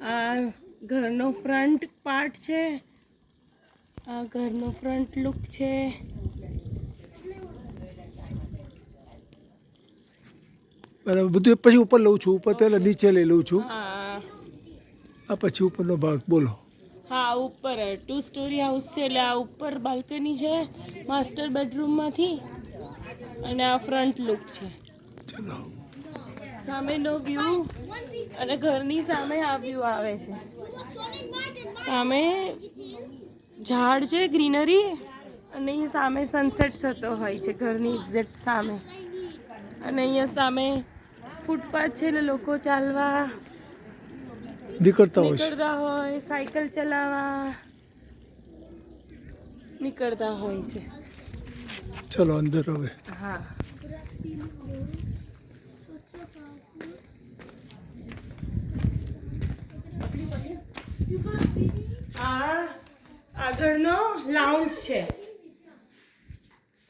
આ ઘરનો front part છે, આ ઘરનો ફ્રન્ટ લુક છે. બરાબર, બધું પછી ઉપર લઉં છું. ઉપર પહેલાં નીચે લઈ લઉં છું. હા આ પછી ઉપરનો ભાગ બોલો. હા, ઉપર 2 સ્ટોરી હાઉસ છે એટલે આ ઉપર બાલ્કની છે માસ્ટર બેડરૂમમાંથી, અને આ ફ્રન્ટ લુક છે. ચલો, સામેનો વ્યૂ અને ઘરની સામે આ વ્યૂ આવે છે. સામે ઝાડ છે, ગ્રીનરી, અને અહીંયા સામે સનસેટ થતો હોય છે ઘરની એક્ઝેક્ટ સામે. અને અહીંયા સામે ફૂટપાથ છે એટલે લોકો ચાલવા નીકળતા હોય છે. નીકળતા હોય, સાયકલ ચલાવવા નીકળતા હોય છે. ચલો અંદર હવે. હા, આ આગળનો લાઉન્જ છે,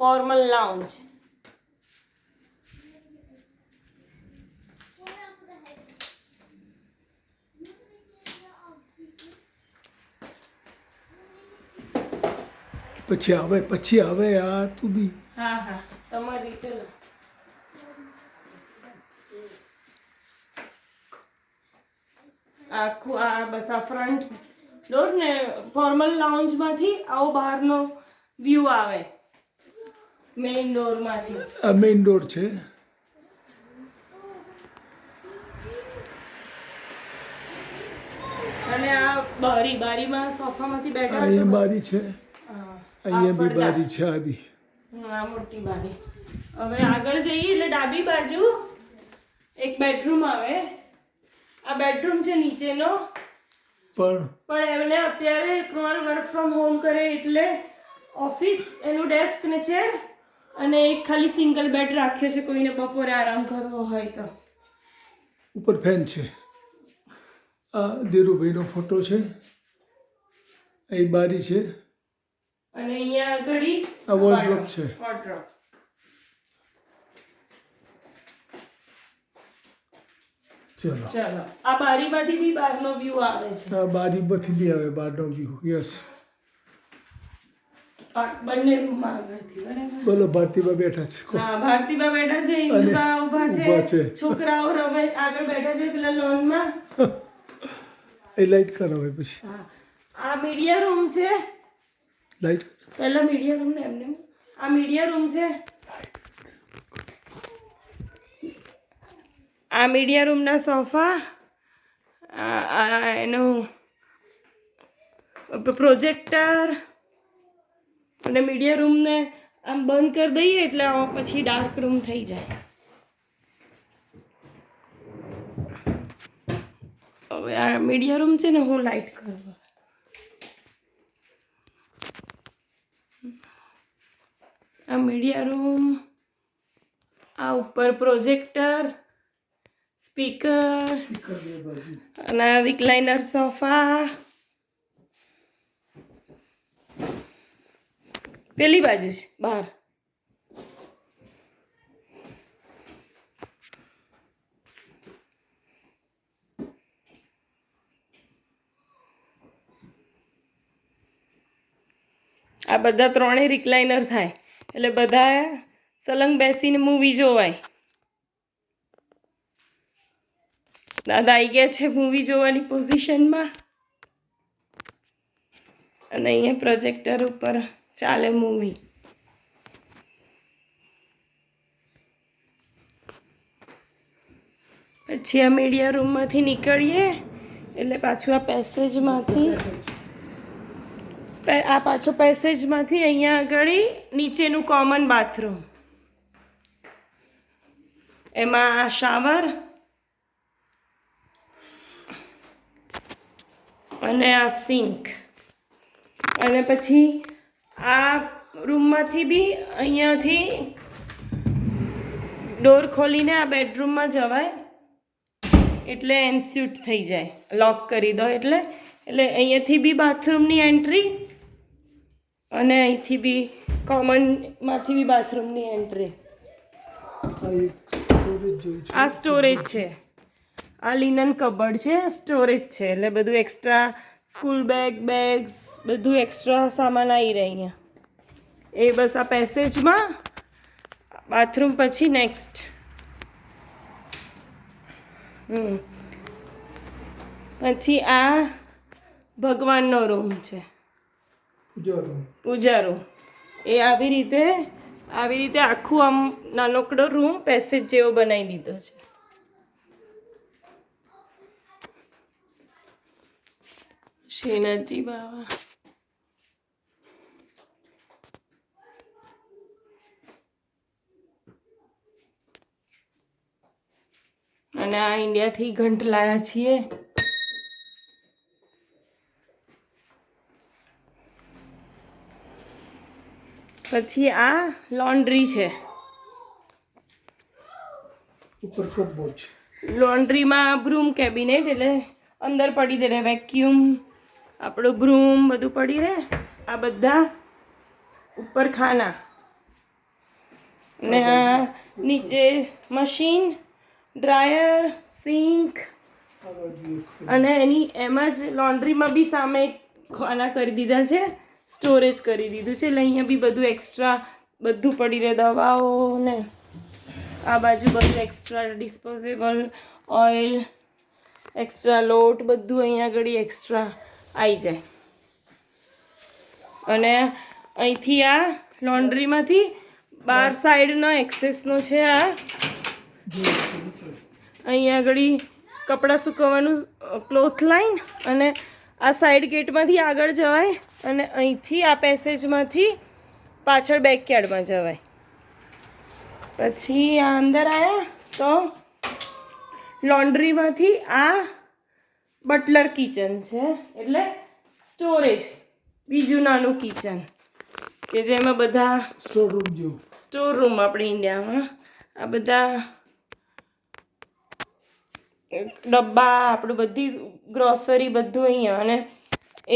ફોર્મલ લાઉન્જ. પછી આવે આ તું બી. હા હા, તમારી રીતે લો. આખું આ બસ આ ફ્રન્ટ ડોર ને ફોર્મલ લાઉન્જમાંથી આવો બહારનો વ્યૂ આવે મેઇન ડોરમાંથી. આ મેઇન ડોર છે. અને આ બારીમાં સોફામાંથી બેઠા અહીંયા બારી છે, હા, અહીંયા બી પડદા. બારી છે. આ બી આ મોટી બારી. હવે આગળ જઈએ એટલે ડાબી બાજુ એક બેડરૂમ આવે. આ બેડરૂમ છે નીચેનો, પણ એમને અત્યારે કૃણાલ વર્ક ફ્રોમ હોમ કરે એટલે ઓફિસ, એનું ડેસ્ક ને ચેર, અને એક ખાલી સિંગલ બેડ રાખ્યો છે કોઈને બપોરે આરામ કરવો હોય તો. ઉપર ફેન છે. આ ધીરુભાઈનો ફોટો છે. અહીં બારી છે. અને અહીંયા આગળ આ વોર્ડરોબ છે. વોર્ડરોબ. ચલો, ચલો, આ બારીમાંથી બી બહારનો વ્યૂ આવે છે. આ બારીમાંથી બી આવે બહારનો વ્યૂ. યસ, બંને રૂમમાં આગળથી. બરાબર. બોલો. ભારતીબા બેઠા છે. હા, ભારતીબા બેઠા છે, ઇન્દુબા ઊભા ઊભા છે, છે. છોકરાઓ રમે આગળ બેઠા છે પેલા લોનમાં. એ લાઈટ કરો હવે પછી. હા, આ મીડિયા રૂમ છે. લાઈટ પહેલા મીડિયા રૂમ ને એમને આ મીડિયા રૂમ છે. આ મીડિયા રૂમના સોફા, એનું પ્રોજેક્ટર, અને મીડિયા રૂમને આમ બંધ કરી દઈએ એટલે પછી ડાર્ક રૂમ થઈ જાય. હવે આ મીડિયા રૂમ છે ને, હું લાઇટ કરું. આ મીડિયા રૂમ, આ ઉપર પ્રોજેક્ટર, સ્પીકર્સ, અને રિક્લાઇનર સોફા. પેલી બાજુ છે બહાર. આ બધા ત્રણેય રિક્લાઇનર થાય એટલે બધા સલંગ બેસીને મૂવી જોવાય. દાદા આવી ગયા છે મૂવી જોવાની પોઝિશનમાં, અને અહીંયા પ્રોજેક્ટર ઉપર ચાલે મૂવી. પછી આ મીડિયા રૂમમાંથી નીકળીએ એટલે પાછું આ પેસેજમાંથી અહીંયા આગળ નીચેનું કોમન બાથરૂમ, એમાં આ શાવર અને આ સિંક. અને પછી આ રૂમમાંથી બી અહીંયાથી ડોર ખોલીને આ બેડરૂમમાં જવાય એટલે એનસ્યુટ થઈ જાય. લોક કરી દો એટલે અહીંયાથી બી બાથરૂમની એન્ટ્રી, અને અહીંથી બી કોમનમાંથી બી બાથરૂમની એન્ટ્રી. આ સ્ટોરેજ છે. આ લિનન કબર્ડ છે, સ્ટોરેજ છે, એટલે બધું એક્સ્ટ્રા સ્કૂલ બેગ્સ બધું એક્સ્ટ્રા સામાન આવી રહે અહીંયા. એ બસ આ પેસેજમાં બાથરૂમ પછી નેક્સ્ટ. પછી આ ભગવાનનો રૂમ છે, પૂજા રૂમ. એ આવી રીતે આખું આમ નાનકડો રૂમ પેસેજ જેવો બનાવી દીધો છે. શ્રીનાથજી બાવા. અને આ ઇન્ડિયાથી ઘંટ લાયા છીએ. પછી આ લોન્ડ્રી છે, ઉપર કપબોર્ડ છે. લોન્ડ્રીમાં બ્રૂમ કેબિનેટ, એટલે અંદર પડી દે, વેક્યુમ આપણું બ્રૂમ બધું પડી રહે. આ બધા ઉપર ખાના, ને આ નીચે મશીન, ડ્રાયર, સિંક, અને એમાં જ લોન્ડ્રીમાં બી સામે ખાના કરી દીધા છે, સ્ટોરેજ કરી દીધું છે. એટલે અહીંયા બી બધું એક્સ્ટ્રા બધું પડી રહે, દવાઓ ને આ બાજુ બધું એક્સ્ટ્રા ડિસ્પોઝેબલ ઓઇલ, એક્સ્ટ્રા લોટ, બધું અહીંયા આગળ એક્સ્ટ્રા આવી જાય. અને અહીંથી આ લોન્ડ્રીમાંથી બાર સાઈડનો એક્સેસનો છે. આ અહીંયા આગળ કપડાં સુકવવાનું ક્લોથ લાઈન, અને આ સાઈડ ગેટમાંથી આગળ જવાય, અને અહીંથી આ પેસેજમાંથી પાછળ બેકયાર્ડમાં જવાય. પછી આ અંદર આવ્યા તો લોન્ડ્રીમાંથી આ બટલર કિચન છે, એટલે સ્ટોરેજ, બીજું નાનું કિચન કે જેમાં બધા સ્ટોર રૂમ આપણે ઇન્ડિયામાં આ બધા ડબ્બા, આપણું બધી ગ્રોસરી બધું અહીંયા. અને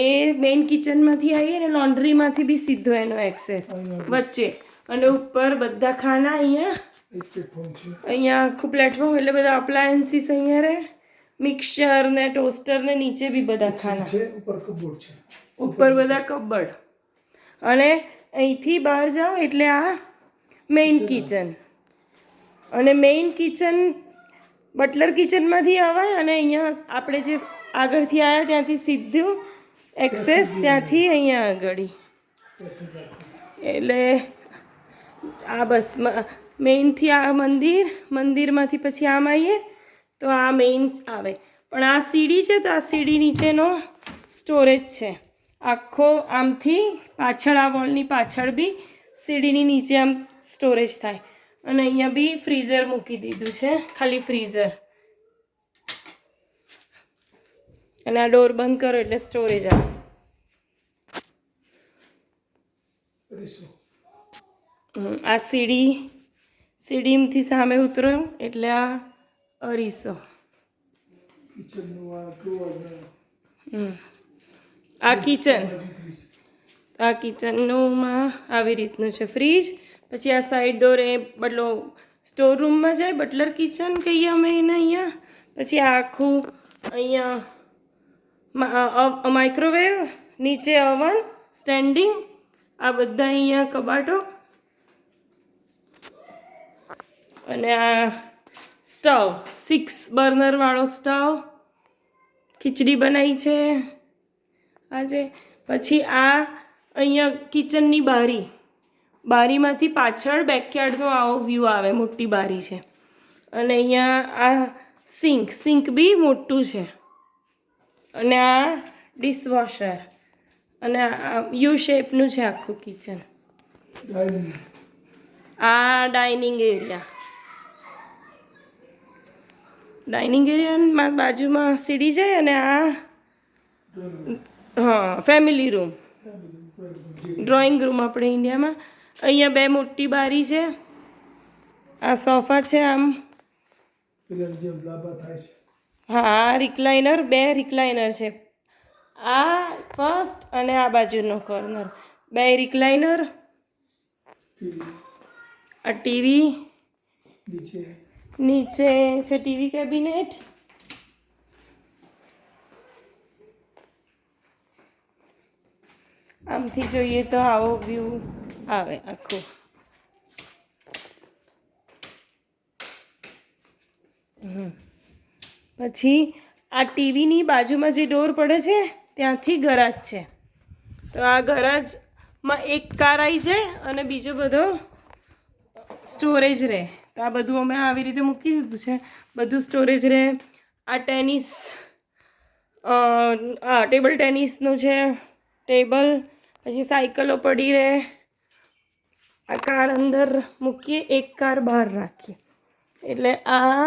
એ મેઇન કિચનમાંથી આવીએ ને લોન્ડ્રીમાંથી બી સીધો એનો એક્સેસ વચ્ચે, અને ઉપર બધા ખાના અહીંયા આખું પ્લેટફોર્મ, એટલે બધા અપ્લાયન્સીસ અહીંયા રહે, મિક્સર ને ટોસ્ટર ને નીચે બી બધા ખાના, ઉપર બધા કબર્ડ. અને અહીંથી બહાર જાઓ એટલે આ મેઇન કિચન, અને મેઇન કિચન બટલર કિચનમાંથી અવાય, અને અહીંયા આપણે જે આગળથી આવ્યા ત્યાંથી સીધું એક્સેસ ત્યાંથી અહીંયા આગળ. એટલે આ બસ મેઇનથી આ મંદિરમાંથી પછી આમ આવીએ તો આ મેઇન આવે. પણ આ સીડી છે, તો આ સીડી નીચેનો સ્ટોરેજ છે આખો. આમથી પાછળ આ વોલની પાછળ બી સીડીની નીચે આમ સ્ટોરેજ થાય. અને અહીંયા બી ફ્રીઝર મૂકી દીધું છે, ખાલી ફ્રીઝર. અને આ ડોર બંધ કરો એટલે સ્ટોરેજ આવે. આ સીડીમાંથી સામે ઉતરો એટલે આ અરીસો. આ કિચનનું આવી રીતનું છે ફ્રીજ. પછી આ સાઈડ ડોર એ બદલો સ્ટોર રૂમમાં જાય, બટલર કિચન કહીએ અમે એને અહીંયા. પછી આ આખું અહીંયા માઇક્રોવેવ, નીચે અવન સ્ટેન્ડિંગ, આ બધા અહીંયા કબાટો. અને આ સ્ટવ 6 બર્નરવાળો સ્ટવ, ખીચડી બનાવી છે આજે. પછી આ અહીંયા કિચનની બારીમાંથી પાછળ બેકયાર્ડનો આવો વ્યૂ આવે, મોટી બારી છે. અને અહીંયા આ સિંક બી મોટું છે. અને આ ડિશવોશર, અને આ યુ શેપનું છે આખું કિચન. આ ડાઇનિંગ એરિયામાં બાજુમાં સીડી જાય, અને આ ફેમિલી રૂમ, ડ્રોઈંગ રૂમ આપણે ઇન્ડિયામાં. અહીંયા 2 મોટી બારી છે. આ સોફા છે આમ, હા રિક્લાઇનર, 2 રિક્લાઇનર છે. આ ફર્સ્ટ અને આ બાજુનો કોર્નર, 2 રિક્લાઇનર. આ ટીવી નીચે છે, ટીવી કેબિનેટ. આમથી જોઈએ તો આવો વ્યૂ આવે આખું. પછી આ ટીવીની બાજુમાં જે ડોર પડે છે ત્યાંથી ગરાજ છે. તો આ ગરાજમાં એક કાર આવી જાય અને બીજો બધો સ્ટોરેજ રહે. તો આ બધું અમે આવી રીતે મૂકી દીધું છે, બધું સ્ટોરેજ રહે. આ ટેનિસ ટેબલ ટેનિસનું છે ટેબલ, પછી સાયકલો પડી રહે. આ કાર અંદર મૂકીએ, એક કાર બહાર રાખીએ. એટલે આ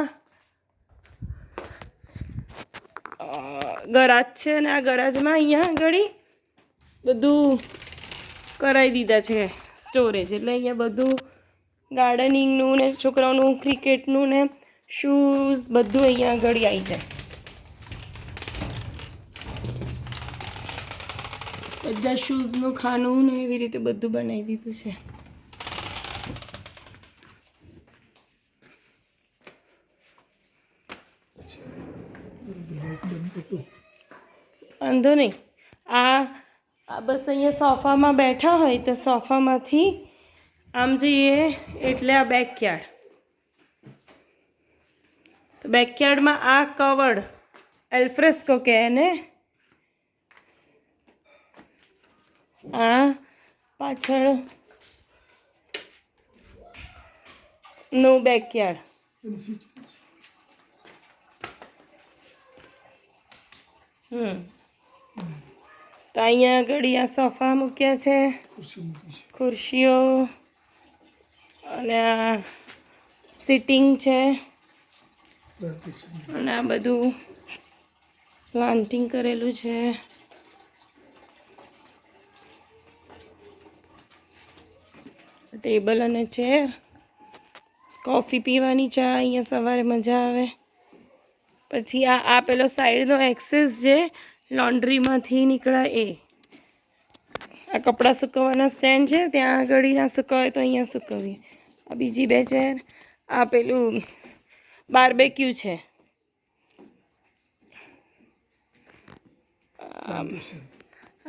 ગરાજ છે અને આ ગરાજમાં અહીંયા આગળ બધું કરાવી દીધા છે સ્ટોરેજ. એટલે અહીંયા બધું ગાર્ડનિંગનું ને છોકરાઓનું ક્રિકેટનું ને શૂઝ બધું અહીંયા આગળ આવી જાય. બધા શૂઝનું ખાનું ને એવી રીતે બધું બનાવી દીધું છે. વાંધો નહીં. આ બસ અહીંયા સોફામાં બેઠા હોય તો સોફામાંથી આમ જઈએ એટલે આ બેકયાર્ડ. તો બેકયાર્ડમાં આ કવર્ડ એલ્ફ્રેસ્કો કહે ને, આ પાછળ નું બેકયાર્ડ. તો અહીંયા આગળ આ સોફા મૂક્યા છે, ખુરશીઓ, અને આ સિટિંગ છે, અને આ બધું પ્લાન્ટિંગ કરેલું છે. ટેબલ અને ચેર, કોફી પીવાની ચા અહીંયા સવારે મજા આવે. પછી આ પેલો સાઈડનો એક્સેસ જે લોન્ડ્રીમાંથી નીકળાય એ. આ કપડાં સૂકવવાના સ્ટેન્ડ છે, ત્યાં આગળ ના સૂકવાય તો અહીંયા સૂકવીએ. આ બીજી બે ચેર. આ પેલું બાર્બેક્યુ છે.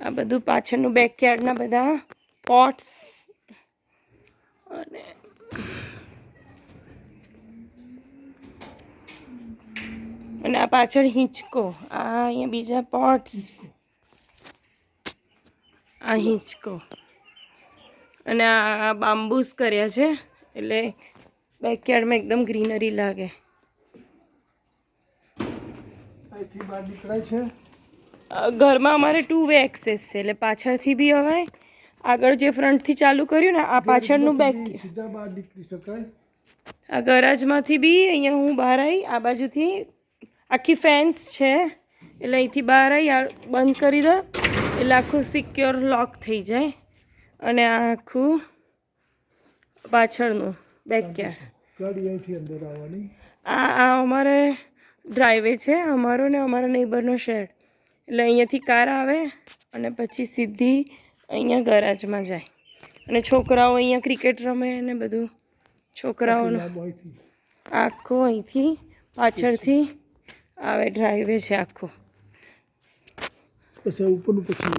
આ બધું પાછળનું બેકયાર્ડના બધા પોટ્સ અને આ પાછળ હિંચકો. આ અહીંયા બીજા પોટ્સ, આ હિંચકો, અને આ બામ્બૂસ કર્યા છે એટલે બેકયાર્ડમાં એકદમ ગ્રીનરી લાગે. ઘરમાં અમારે 2 વે એક્સેસ છે, એટલે પાછળથી બી અવાય. આગળ જે ફ્રન્ટથી ચાલુ કર્યું ને આ પાછળનું બેક. આ ગરાજમાંથી બી અહીંયા હું બહાર આવી. આ બાજુથી આખી ફેન્સ છે એટલે અહીંથી બહાર આવી આ બંધ કરી દો એટલે આખું સિક્યોર લોક થઈ જાય. અને આ આખું પાછળનું બેકયાર્ડ. આ અમારે ડ્રાઈવે છે અમારો ને અમારા નેબરનો શેડ. એટલે અહીંયાથી કાર આવે અને પછી સીધી અહીંયા ગરાજમાં જાય. અને છોકરાઓ અહીંયા ક્રિકેટ રમે ને બધું. છોકરાઓનું આખું અહીંથી પાછળથી આવે ડ્રાઈવે છે આખું. ઉપરનું પછી